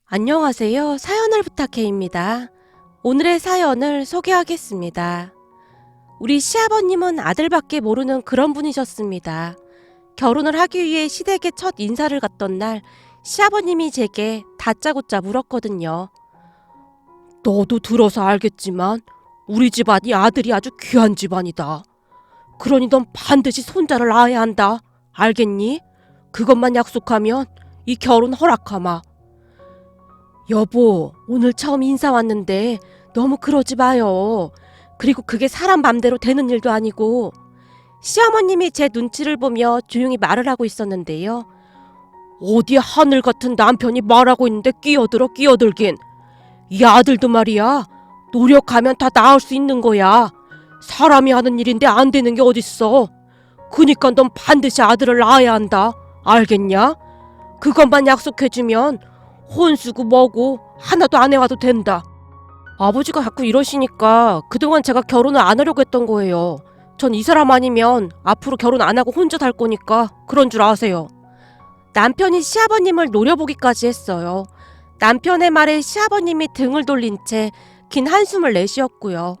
안녕하세요. 사연을 부탁해입니다. 오늘의 사연을 소개하겠습니다. 우리 시아버님은 아들밖에 모르는 그런 분이셨습니다. 결혼을 하기 위해 시댁에 첫 인사를 갔던 날 시아버님이 제게 다짜고짜 물었거든요. 너도 들어서 알겠지만 우리 집안이 아들이 아주 귀한 집안이다. 그러니 넌 반드시 손자를 낳아야 한다. 알겠니? 그것만 약속하면 이 결혼 허락하마. 여보, 오늘 처음 인사 왔는데 너무 그러지 마요. 그리고 그게 사람 맘대로 되는 일도 아니고. 시어머님이 제 눈치를 보며 조용히 말을 하고 있었는데요. 어디 하늘 같은 남편이 말하고 있는데 끼어들긴. 이 아들도 말이야. 노력하면 다 나을 수 있는 거야. 사람이 하는 일인데 안 되는 게 어딨어. 그니까 넌 반드시 아들을 낳아야 한다. 알겠냐? 그것만 약속해주면 혼수고 뭐고 하나도 안 해와도 된다. 아버지가 자꾸 이러시니까 그동안 제가 결혼을 안 하려고 했던 거예요. 전 이 사람 아니면 앞으로 결혼 안 하고 혼자 살 거니까 그런 줄 아세요. 남편이 시아버님을 노려보기까지 했어요. 남편의 말에 시아버님이 등을 돌린 채 긴 한숨을 내쉬었고요.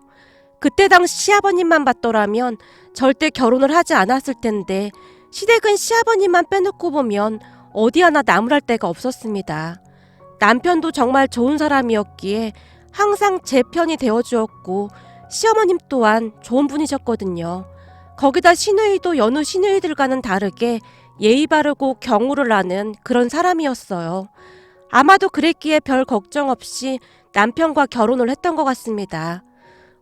그때 당시 시아버님만 봤더라면 절대 결혼을 하지 않았을 텐데 시댁은 시아버님만 빼놓고 보면 어디 하나 나무랄 데가 없었습니다. 남편도 정말 좋은 사람이었기에 항상 제 편이 되어주었고 시어머님 또한 좋은 분이셨거든요. 거기다 시누이도 여느 시누이들과는 다르게 예의 바르고 경우를 아는 그런 사람이었어요. 아마도 그랬기에 별 걱정 없이 남편과 결혼을 했던 것 같습니다.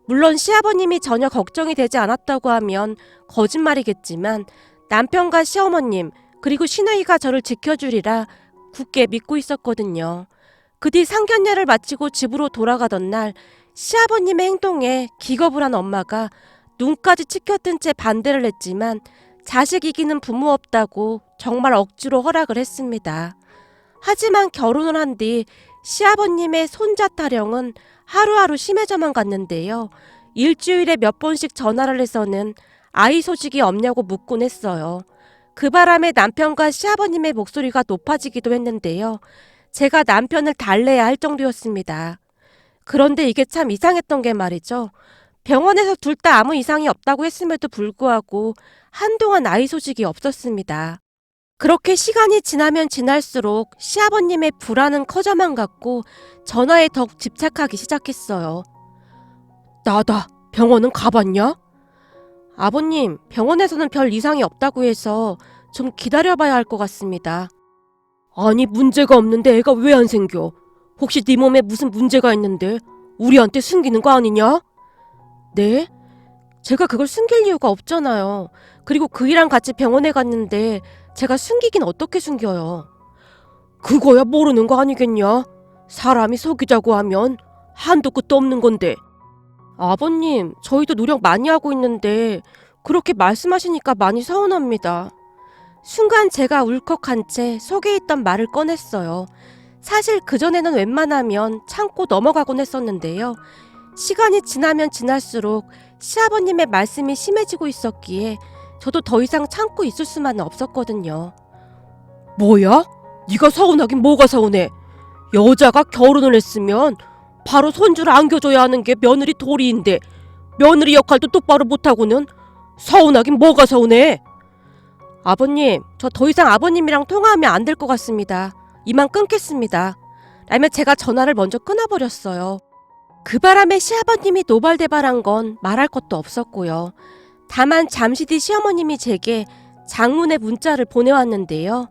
물론 시아버님이 전혀 걱정이 되지 않았다고 하면 거짓말이겠지만 남편과 시어머님 그리고 시누이가 저를 지켜주리라 굳게 믿고 있었거든요. 그 뒤 상견례를 마치고 집으로 돌아가던 날 시아버님의 행동에 기겁을 한 엄마가 눈까지 치켜뜬 채 반대를 했지만 자식 이기는 부모 없다고 정말 억지로 허락을 했습니다. 하지만 결혼을 한 뒤 시아버님의 손자 타령은 하루하루 심해져만 갔는데요. 일주일에 몇 번씩 전화를 해서는 아이 소식이 없냐고 묻곤 했어요. 그 바람에 남편과 시아버님의 목소리가 높아지기도 했는데요. 제가 남편을 달래야 할 정도였습니다. 그런데 이게 참 이상했던 게 말이죠. 병원에서 둘 다 아무 이상이 없다고 했음에도 불구하고 한동안 아이 소식이 없었습니다. 그렇게 시간이 지나면 지날수록 시아버님의 불안은 커져만 갔고 전화에 더욱 집착하기 시작했어요. 나다. 병원은 가봤냐? 아버님, 병원에서는 별 이상이 없다고 해서 좀 기다려봐야 할 것 같습니다. 아니, 문제가 없는데 애가 왜 안 생겨? 혹시 네 몸에 무슨 문제가 있는데 우리한테 숨기는 거 아니냐? 네? 제가 그걸 숨길 이유가 없잖아요. 그리고 그이랑 같이 병원에 갔는데 제가 숨기긴 어떻게 숨겨요? 그거야 모르는 거 아니겠냐? 사람이 속이자고 하면 한도 끝도 없는 건데. 아버님, 저희도 노력 많이 하고 있는데 그렇게 말씀하시니까 많이 서운합니다. 순간 제가 울컥한 채 속에 있던 말을 꺼냈어요. 사실 그전에는 웬만하면 참고 넘어가곤 했었는데요. 시간이 지나면 지날수록 시아버님의 말씀이 심해지고 있었기에 저도 더 이상 참고 있을 수만은 없었거든요. 뭐야? 네가 서운하긴 뭐가 서운해? 여자가 결혼을 했으면 바로 손주를 안겨줘야 하는 게 며느리 도리인데 며느리 역할도 똑바로 못하고는 서운하긴 뭐가 서운해? 아버님, 저 더 이상 아버님이랑 통화하면 안 될 것 같습니다. 이만 끊겠습니다. 라며 제가 전화를 먼저 끊어버렸어요. 그 바람에 시아버님이 노발대발한 건 말할 것도 없었고요. 다만 잠시 뒤 시어머님이 제게 장문의 문자를 보내왔는데요.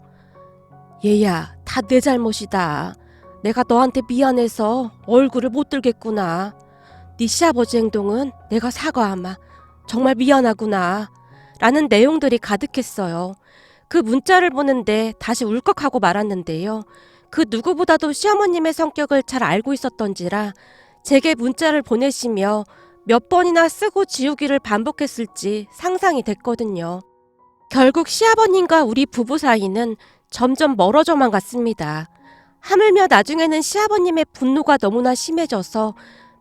얘야, 다 내 잘못이다. 내가 너한테 미안해서 얼굴을 못 들겠구나. 네 시아버지 행동은 내가 사과하마. 정말 미안하구나. 라는 내용들이 가득했어요. 그 문자를 보는데 다시 울컥하고 말았는데요. 그 누구보다도 시어머님의 성격을 잘 알고 있었던지라 제게 문자를 보내시며 몇 번이나 쓰고 지우기를 반복했을지 상상이 됐거든요. 결국 시아버님과 우리 부부 사이는 점점 멀어져만 갔습니다. 하물며 나중에는 시아버님의 분노가 너무나 심해져서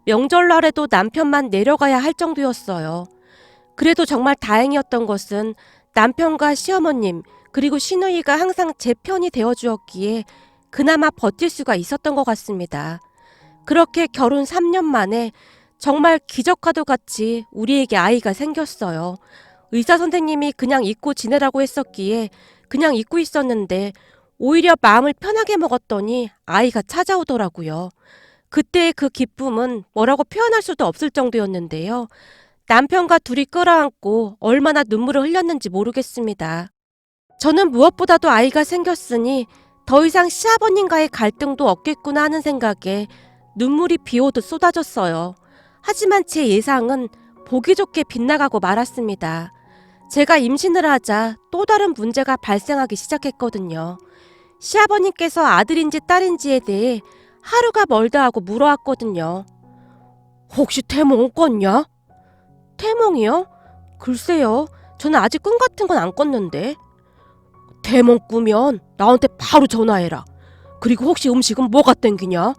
명절날에도 남편만 내려가야 할 정도였어요. 그래도 정말 다행이었던 것은 남편과 시어머님 그리고 시누이가 항상 제 편이 되어주었기에 그나마 버틸 수가 있었던 것 같습니다. 그렇게 결혼 3년 만에 정말 기적과도 같이 우리에게 아이가 생겼어요. 의사 선생님이 그냥 잊고 지내라고 했었기에 그냥 잊고 있었는데 오히려 마음을 편하게 먹었더니 아이가 찾아오더라고요. 그때의 그 기쁨은 뭐라고 표현할 수도 없을 정도였는데요. 남편과 둘이 끌어안고 얼마나 눈물을 흘렸는지 모르겠습니다. 저는 무엇보다도 아이가 생겼으니 더 이상 시아버님과의 갈등도 없겠구나 하는 생각에 눈물이 비오듯 쏟아졌어요. 하지만 제 예상은 보기 좋게 빗나가고 말았습니다. 제가 임신을 하자 또 다른 문제가 발생하기 시작했거든요. 시아버님께서 아들인지 딸인지에 대해 하루가 멀다 하고 물어왔거든요. 혹시 태몽 꿨냐? 태몽이요? 글쎄요. 저는 아직 꿈 같은 건 안 꿨는데. 태몽 꾸면 나한테 바로 전화해라. 그리고 혹시 음식은 뭐가 땡기냐?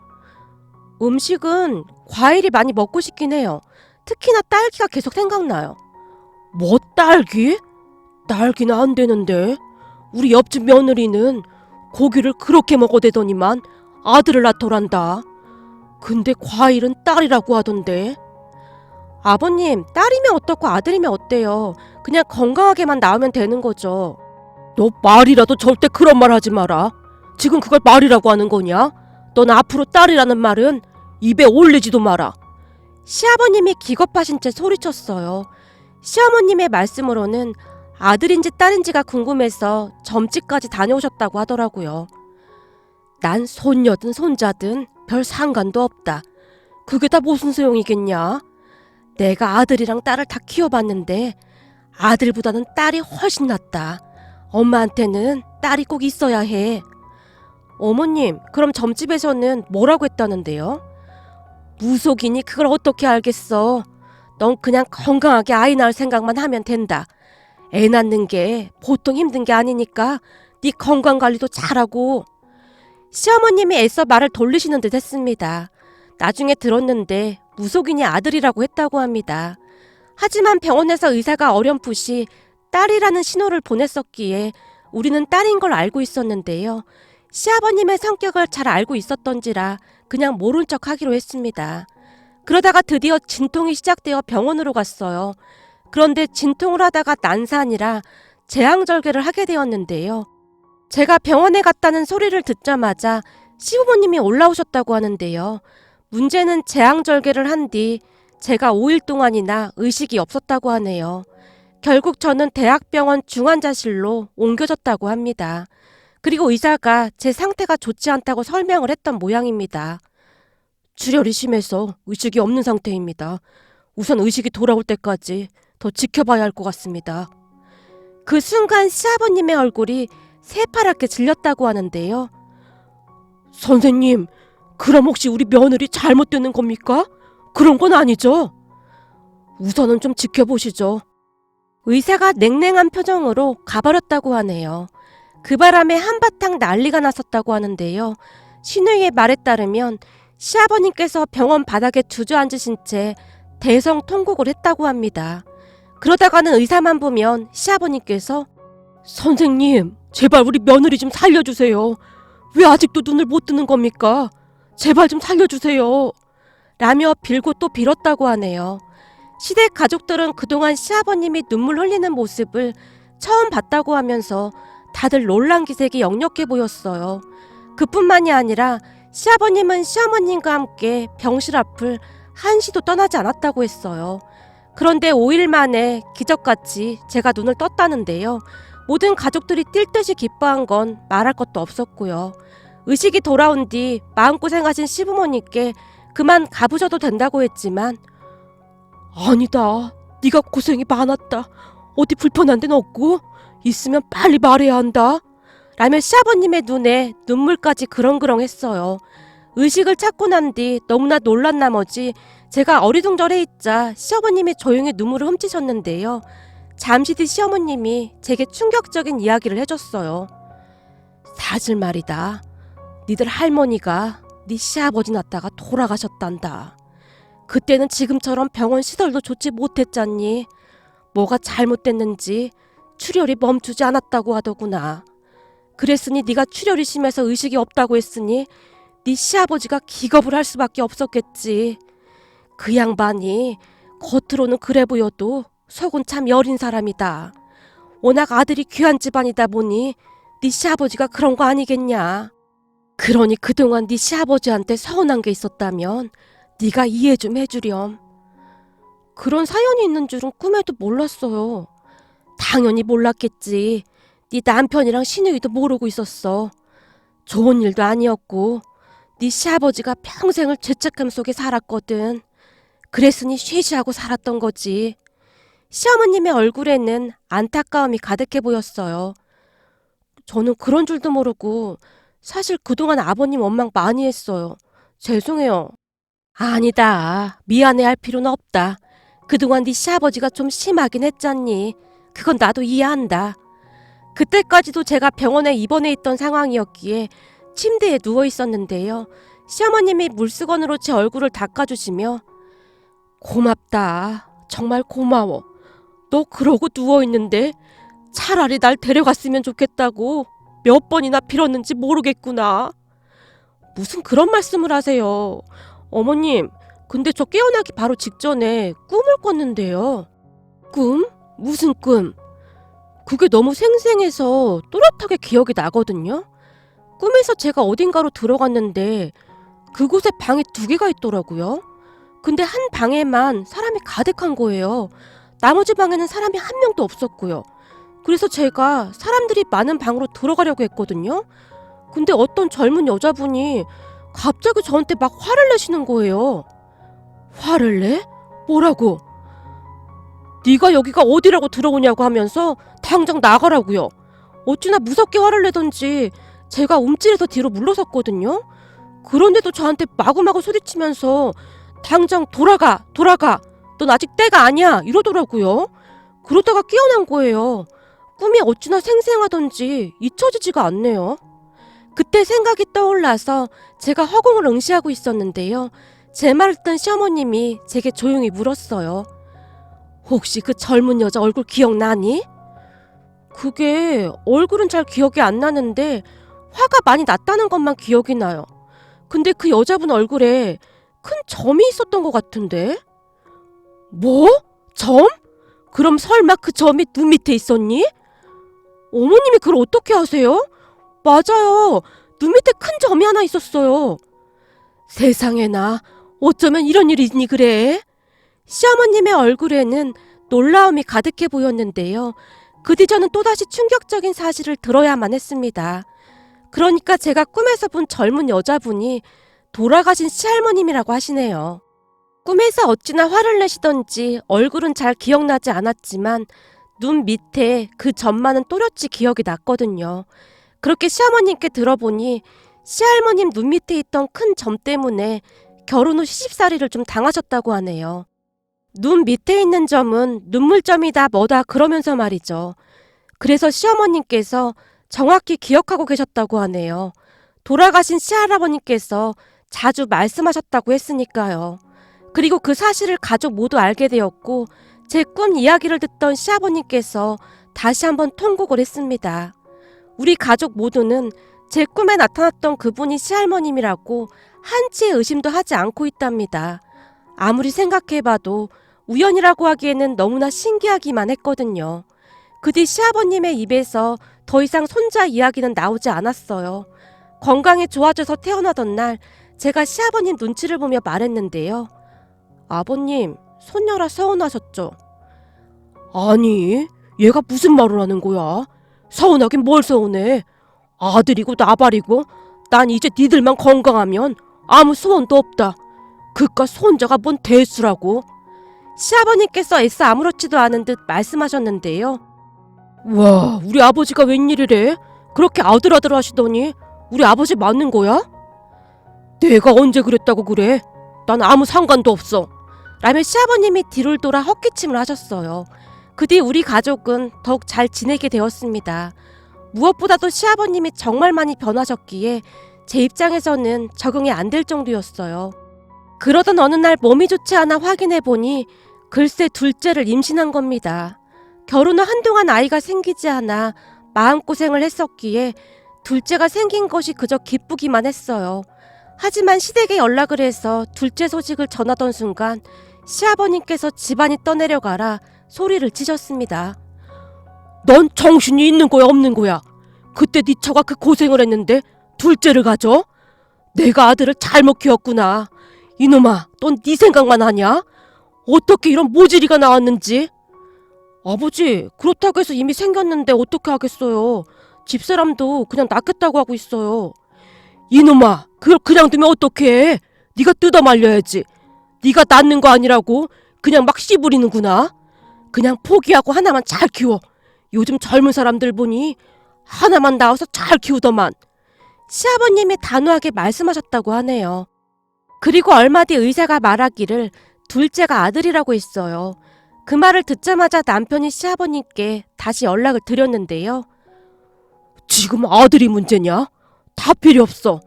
음식은 과일이 많이 먹고 싶긴 해요. 특히나 딸기가 계속 생각나요. 뭐 딸기? 딸기는 안 되는데. 우리 옆집 며느리는 고기를 그렇게 먹어대더니만 아들을 낳더란다. 근데 과일은 딸이라고 하던데. 아버님, 딸이면 어떻고 아들이면 어때요? 그냥 건강하게만 낳으면 되는 거죠. 너 말이라도 절대 그런 말 하지 마라. 지금 그걸 말이라고 하는 거냐? 넌 앞으로 딸이라는 말은 입에 올리지도 마라. 시아버님이 기겁하신 채 소리쳤어요. 시어머님의 말씀으로는 아들인지 딸인지가 궁금해서 점집까지 다녀오셨다고 하더라고요. 난 손녀든 손자든 별 상관도 없다. 그게 다 무슨 소용이겠냐? 내가 아들이랑 딸을 다 키워봤는데 아들보다는 딸이 훨씬 낫다. 엄마한테는 딸이 꼭 있어야 해. 어머님, 그럼 점집에서는 뭐라고 했다는데요? 무속이니 그걸 어떻게 알겠어. 넌 그냥 건강하게 아이 낳을 생각만 하면 된다. 애 낳는 게 보통 힘든 게 아니니까 네 건강관리도 잘하고. 시어머님이 애써 말을 돌리시는 듯 했습니다. 나중에 들었는데 무속인이 아들이라고 했다고 합니다. 하지만 병원에서 의사가 어렴풋이 딸이라는 신호를 보냈었기에 우리는 딸인 걸 알고 있었는데요. 시아버님의 성격을 잘 알고 있었던지라 그냥 모른 척 하기로 했습니다. 그러다가 드디어 진통이 시작되어 병원으로 갔어요. 그런데 진통을 하다가 난사아니라 재앙절개를 하게 되었는데요. 제가 병원에 갔다는 소리를 듣자마자 시부모님이 올라오셨다고 하는데요. 문제는 재앙절개를 한 뒤 제가 5일 동안이나 의식이 없었다고 하네요. 결국 저는 대학병원 중환자실로 옮겨졌다고 합니다. 그리고 의사가 제 상태가 좋지 않다고 설명을 했던 모양입니다. 출혈이 심해서 의식이 없는 상태입니다. 우선 의식이 돌아올 때까지 더 지켜봐야 할 것 같습니다. 그 순간 시아버님의 얼굴이 새파랗게 질렸다고 하는데요. 선생님, 그럼 혹시 우리 며느리 잘못되는 겁니까? 그런 건 아니죠? 우선은 좀 지켜보시죠. 의사가 냉랭한 표정으로 가버렸다고 하네요. 그 바람에 한바탕 난리가 났었다고 하는데요. 신우이의 말에 따르면 시아버님께서 병원 바닥에 주저앉으신 채 대성통곡을 했다고 합니다. 그러다가는 의사만 보면 시아버님께서 선생님, 제발 우리 며느리 좀 살려주세요. 왜 아직도 눈을 못 뜨는 겁니까? 제발 좀 살려주세요. 라며 빌고 또 빌었다고 하네요. 시댁 가족들은 그동안 시아버님이 눈물 흘리는 모습을 처음 봤다고 하면서 다들 놀란 기색이 역력해 보였어요. 그뿐만이 아니라 시아버님은 시어머님과 함께 병실 앞을 한시도 떠나지 않았다고 했어요. 그런데 5일 만에 기적같이 제가 눈을 떴다는데요. 모든 가족들이 뛸 듯이 기뻐한 건 말할 것도 없었고요. 의식이 돌아온 뒤 마음고생하신 시부모님께 그만 가보셔도 된다고 했지만 아니다. 네가 고생이 많았다. 어디 불편한 데는 없고? 있으면 빨리 말해야 한다. 라며 시아버님의 눈에 눈물까지 그렁그렁했어요. 의식을 찾고 난 뒤 너무나 놀란 나머지 제가 어리둥절해 있자 시어머님이 조용히 눈물을 훔치셨는데요. 잠시 뒤 시어머님이 제게 충격적인 이야기를 해줬어요. 사실 말이다. 니들 할머니가 네 시아버지 낳다가 돌아가셨단다. 그때는 지금처럼 병원 시설도 좋지 못했잖니. 뭐가 잘못됐는지 출혈이 멈추지 않았다고 하더구나. 그랬으니 네가 출혈이 심해서 의식이 없다고 했으니 네 시아버지가 기겁을 할 수밖에 없었겠지. 그 양반이 겉으로는 그래 보여도 속은 참 여린 사람이다. 워낙 아들이 귀한 집안이다 보니 네 시아버지가 그런 거 아니겠냐. 그러니 그동안 네 시아버지한테 서운한 게 있었다면 네가 이해 좀 해주렴. 그런 사연이 있는 줄은 꿈에도 몰랐어요. 당연히 몰랐겠지. 네 남편이랑 시누이도 모르고 있었어. 좋은 일도 아니었고 네 시아버지가 평생을 죄책감 속에 살았거든. 그랬으니 쉬쉬하고 살았던 거지. 시어머님의 얼굴에는 안타까움이 가득해 보였어요. 저는 그런 줄도 모르고 사실 그동안 아버님 원망 많이 했어요. 죄송해요. 아니다. 미안해할 필요는 없다. 그동안 네 시아버지가 좀 심하긴 했잖니. 그건 나도 이해한다. 그때까지도 제가 병원에 입원해 있던 상황이었기에 침대에 누워 있었는데요. 시어머님이 물수건으로 제 얼굴을 닦아주시며 고맙다. 정말 고마워. 너 그러고 누워있는데 차라리 날 데려갔으면 좋겠다고 몇 번이나 빌었는지 모르겠구나. 무슨 그런 말씀을 하세요. 어머님, 근데 저 깨어나기 바로 직전에 꿈을 꿨는데요. 꿈? 무슨 꿈? 그게 너무 생생해서 또렷하게 기억이 나거든요. 꿈에서 제가 어딘가로 들어갔는데 그곳에 방이 2개가 있더라고요. 근데 한 방에만 사람이 가득한 거예요. 나머지 방에는 사람이 한 명도 없었고요. 그래서 제가 사람들이 많은 방으로 들어가려고 했거든요. 근데 어떤 젊은 여자분이 갑자기 저한테 막 화를 내시는 거예요. 화를 내? 뭐라고? 네가 여기가 어디라고 들어오냐고 하면서 당장 나가라고요. 어찌나 무섭게 화를 내던지 제가 움찔해서 뒤로 물러섰거든요. 그런데도 저한테 마구마구 소리치면서 당장 돌아가 넌 아직 때가 아니야 이러더라고요. 그러다가 깨어난 거예요. 꿈이 어찌나 생생하던지 잊혀지지가 않네요. 그때 생각이 떠올라서 제가 허공을 응시하고 있었는데요. 제 말을 듣던 시어머님이 제게 조용히 물었어요. 혹시 그 젊은 여자 얼굴 기억나니? 그게 얼굴은 잘 기억이 안 나는데 화가 많이 났다는 것만 기억이 나요. 근데 그 여자분 얼굴에 큰 점이 있었던 것 같은데? 뭐? 점? 그럼 설마 그 점이 눈 밑에 있었니? 어머님이 그걸 어떻게 아세요? 맞아요. 눈 밑에 큰 점이 하나 있었어요. 세상에나 어쩌면 이런 일이 있니 그래? 시어머님의 얼굴에는 놀라움이 가득해 보였는데요. 그 뒤 저는 또다시 충격적인 사실을 들어야만 했습니다. 그러니까 제가 꿈에서 본 젊은 여자분이 돌아가신 시할머님이라고 하시네요. 꿈에서 어찌나 화를 내시던지 얼굴은 잘 기억나지 않았지만 눈 밑에 그 점만은 또렷이 기억이 났거든요. 그렇게 시어머님께 들어보니 시할머님 눈 밑에 있던 큰 점 때문에 결혼 후 시집살이를 좀 당하셨다고 하네요. 눈 밑에 있는 점은 눈물점이다 뭐다 그러면서 말이죠. 그래서 시어머님께서 정확히 기억하고 계셨다고 하네요. 돌아가신 시할아버님께서 자주 말씀하셨다고 했으니까요. 그리고 그 사실을 가족 모두 알게 되었고 제 꿈 이야기를 듣던 시아버님께서 다시 한번 통곡을 했습니다. 우리 가족 모두는 제 꿈에 나타났던 그분이 시할머님이라고 한치의 의심도 하지 않고 있답니다. 아무리 생각해봐도 우연이라고 하기에는 너무나 신기하기만 했거든요. 그 뒤 시아버님의 입에서 더 이상 손자 이야기는 나오지 않았어요. 건강이 좋아져서 태어나던 날 제가 시아버님 눈치를 보며 말했는데요. 아버님, 손녀라 서운하셨죠? 아니, 얘가 무슨 말을 하는 거야? 서운하긴 뭘 서운해. 아들이고 나발이고 난 이제 니들만 건강하면 아무 소원도 없다. 그깟 손자가 뭔 대수라고. 시아버님께서 애써 아무렇지도 않은 듯 말씀하셨는데요. 와, 우리 아버지가 웬일이래? 그렇게 아들아들 하시더니 우리 아버지 맞는 거야? 내가 언제 그랬다고 그래? 난 아무 상관도 없어. 라며 시아버님이 뒤를 돌아 헛기침을 하셨어요. 그 뒤 우리 가족은 더욱 잘 지내게 되었습니다. 무엇보다도 시아버님이 정말 많이 변하셨기에 제 입장에서는 적응이 안 될 정도였어요. 그러던 어느 날 몸이 좋지 않아 확인해보니 글쎄 둘째를 임신한 겁니다. 결혼 후 한동안 아이가 생기지 않아 마음고생을 했었기에 둘째가 생긴 것이 그저 기쁘기만 했어요. 하지만 시댁에 연락을 해서 둘째 소식을 전하던 순간 시아버님께서 집안이 떠내려가라 소리를 치셨습니다. 넌 정신이 있는 거야 없는 거야? 그때 네 처가 그 고생을 했는데 둘째를 가져? 내가 아들을 잘못 키웠구나. 이놈아, 넌 네 생각만 하냐? 어떻게 이런 모질이가 나왔는지? 아버지, 그렇다고 해서 이미 생겼는데 어떻게 하겠어요. 집사람도 그냥 낳겠다고 하고 있어요. 이놈아, 그걸 그냥 두면 어떡해. 네가 뜯어 말려야지. 네가 낳는 거 아니라고 그냥 막 씨부리는구나. 그냥 포기하고 하나만 잘 키워. 요즘 젊은 사람들 보니 하나만 낳아서 잘 키우더만. 시아버님이 단호하게 말씀하셨다고 하네요. 그리고 얼마 뒤 의사가 말하기를 둘째가 아들이라고 했어요. 그 말을 듣자마자 남편이 시아버님께 다시 연락을 드렸는데요. 지금 아들이 문제냐? 다 필요 없어.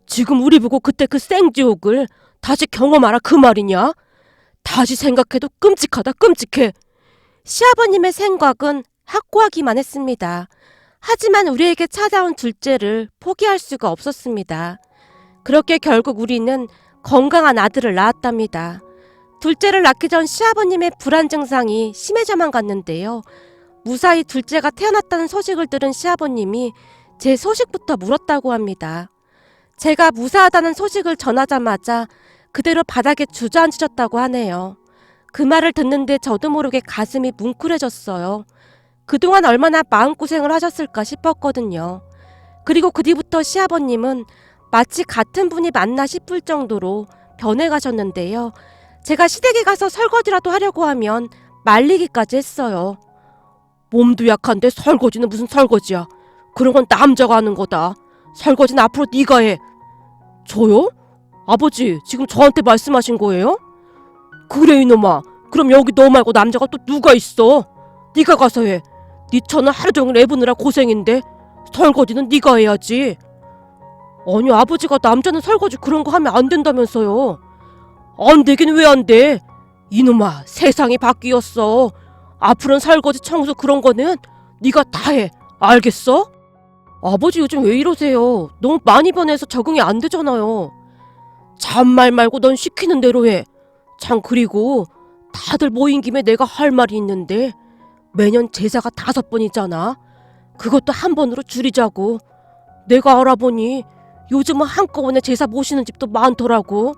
지금 우리 보고 그때 그 생지옥을 다시 경험하라 그 말이냐? 다시 생각해도 끔찍하다 끔찍해. 시아버님의 생각은 확고하기만 했습니다. 하지만 우리에게 찾아온 둘째를 포기할 수가 없었습니다. 그렇게 결국 우리는 건강한 아들을 낳았답니다. 둘째를 낳기 전 시아버님의 불안 증상이 심해져만 갔는데요. 무사히 둘째가 태어났다는 소식을 들은 시아버님이 제 소식부터 물었다고 합니다. 제가 무사하다는 소식을 전하자마자 그대로 바닥에 주저앉으셨다고 하네요. 그 말을 듣는데 저도 모르게 가슴이 뭉클해졌어요. 그동안 얼마나 마음고생을 하셨을까 싶었거든요. 그리고 그 뒤부터 시아버님은 마치 같은 분이 맞나 싶을 정도로 변해가셨는데요. 제가 시댁에 가서 설거지라도 하려고 하면 말리기까지 했어요. 몸도 약한데 설거지는 무슨 설거지야. 그런 건 남자가 하는 거다. 설거지는 앞으로 네가 해. 저요? 아버지, 지금 저한테 말씀하신 거예요? 그래 이놈아. 그럼 여기 너 말고 남자가 또 누가 있어? 네가 가서 해. 네 처는 하루 종일 애 보느라 고생인데 설거지는 네가 해야지. 아니 아버지가 남자는 설거지 그런 거 하면 안 된다면서요. 안 되긴 왜 안 돼? 이놈아, 세상이 바뀌었어. 앞으로는 설거지 청소 그런 거는 네가 다 해. 알겠어? 아버지 요즘 왜 이러세요? 너무 많이 변해서 적응이 안 되잖아요. 잔말 말고 넌 시키는 대로 해. 참 그리고 다들 모인 김에 내가 할 말이 있는데 매년 제사가 5번이잖아. 그것도 한 번으로 줄이자고. 내가 알아보니 요즘은 한꺼번에 제사 모시는 집도 많더라고.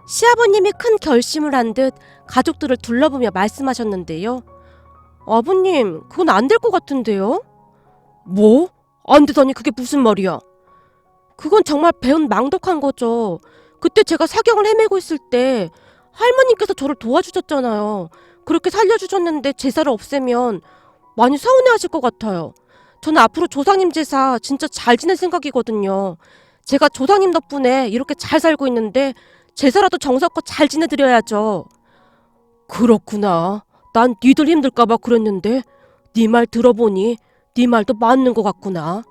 시아버님이 큰 결심을 한 듯 가족들을 둘러보며 말씀하셨는데요. 아버님, 그건 안 될 것 같은데요? 뭐? 안 되다니 그게 무슨 말이야? 그건 정말 배은 망덕한 거죠. 그때 제가 사경을 헤매고 있을 때 할머님께서 저를 도와주셨잖아요. 그렇게 살려주셨는데 제사를 없애면 많이 서운해하실 것 같아요. 저는 앞으로 조상님 제사 진짜 잘 지낼 생각이거든요. 제가 조상님 덕분에 이렇게 잘 살고 있는데 제사라도 정성껏 잘 지내드려야죠. 그렇구나. 난 니들 힘들까봐 그랬는데 네 말 들어보니 네 말도 맞는 것 같구나.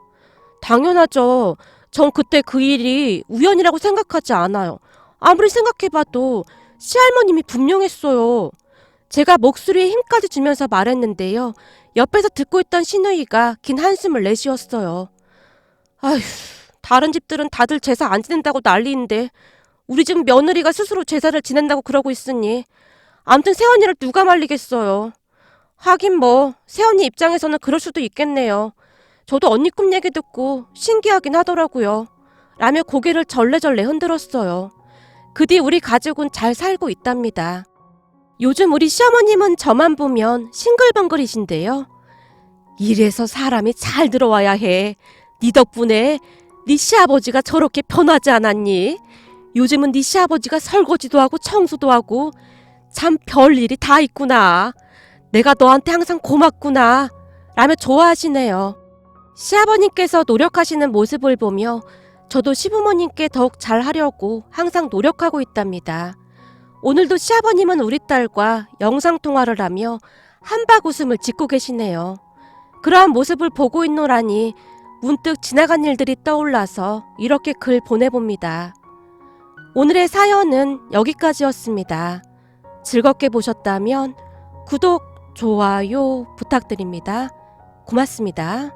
당연하죠. 전 그때 그 일이 우연이라고 생각하지 않아요. 아무리 생각해봐도 시할머님이 분명했어요. 제가 목소리에 힘까지 주면서 말했는데요. 옆에서 듣고 있던 시누이가 긴 한숨을 내쉬었어요. 아휴, 다른 집들은 다들 제사 안 지낸다고 난리인데 우리 집 며느리가 스스로 제사를 지낸다고 그러고 있으니 암튼 새언니를 누가 말리겠어요. 하긴 뭐 새언니 입장에서는 그럴 수도 있겠네요. 저도 언니 꿈 얘기 듣고 신기하긴 하더라고요. 라며 고개를 절레절레 흔들었어요. 그 뒤 우리 가족은 잘 살고 있답니다. 요즘 우리 시어머님은 저만 보면 싱글벙글이신데요. 이래서 사람이 잘 들어와야 해. 네 덕분에 네 시아버지가 저렇게 변하지 않았니? 요즘은 네 시아버지가 설거지도 하고 청소도 하고 참 별일이 다 있구나. 내가 너한테 항상 고맙구나. 라며 좋아하시네요. 시아버님께서 노력하시는 모습을 보며 저도 시부모님께 더욱 잘하려고 항상 노력하고 있답니다. 오늘도 시아버님은 우리 딸과 영상통화를 하며 한박 웃음을 짓고 계시네요. 그러한 모습을 보고 있노라니 문득 지나간 일들이 떠올라서 이렇게 글 보내봅니다. 오늘의 사연은 여기까지였습니다. 즐겁게 보셨다면 구독, 좋아요 부탁드립니다. 고맙습니다.